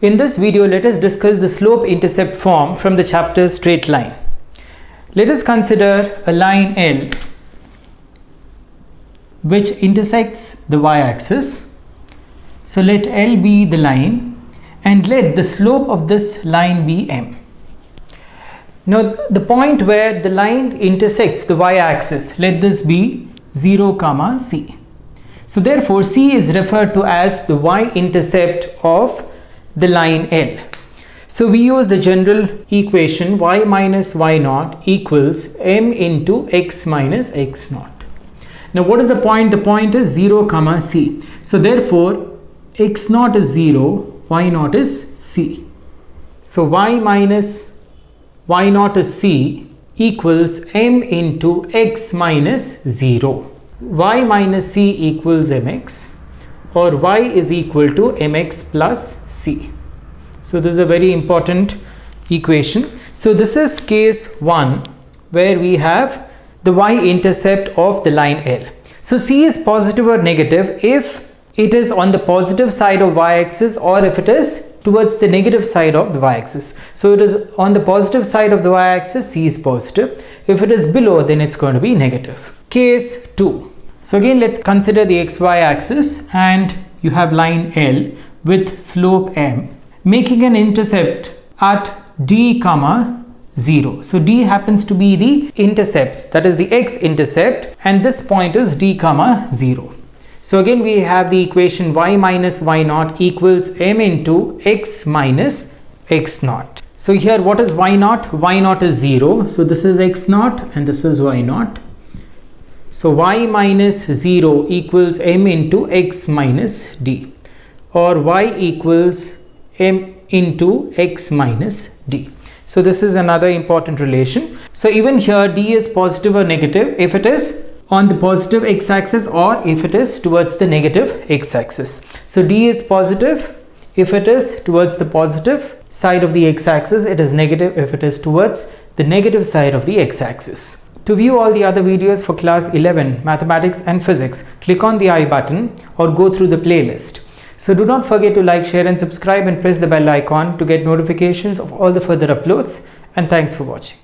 In this video, let us discuss the slope-intercept form from the chapter straight line. Let us consider a line L which intersects the y-axis. So let L be the line and let the slope of this line be m. Now the point where the line intersects the y-axis, let this be 0, c. So therefore C is referred to as the y-intercept of the line L. So we use the general equation y minus y naught equals m into x minus x naught. Now what is the point? The point is 0, c. So therefore x naught is 0, y naught is c. So y minus y naught is c equals m into x minus 0. Y minus c equals mx, or y is equal to mx plus c. So this is a very important equation. So this is case 1 where we have the y-intercept of the line L. So c is positive or negative if it is on the positive side of y-axis or if it is towards the negative side of the y-axis. So it is on the positive side of the y-axis, c is positive. If it is below, then it's going to be negative. Case 2. So again, let's consider the xy axis and you have line L with slope m making an intercept at d, 0. So d happens to be the intercept, that is the x-intercept, and this point is d, 0. So again we have the equation y minus y naught equals m into x minus x naught. So here what is y naught? Y naught is 0. So this is x naught and this is y naught. So y minus 0 equals m into x minus d, or y equals m into x minus d. So this is another important relation. So even here d is positive or negative if it is on the positive x-axis or if it is towards the negative x-axis. So d is positive if it is towards the positive side of the x-axis, it is negative if it is towards the negative side of the x-axis. To view all the other videos for class 11 mathematics and physics, click on the I button or go through the playlist. So do not forget to like, share and subscribe and press the bell icon to get notifications of all the further uploads, and thanks for watching.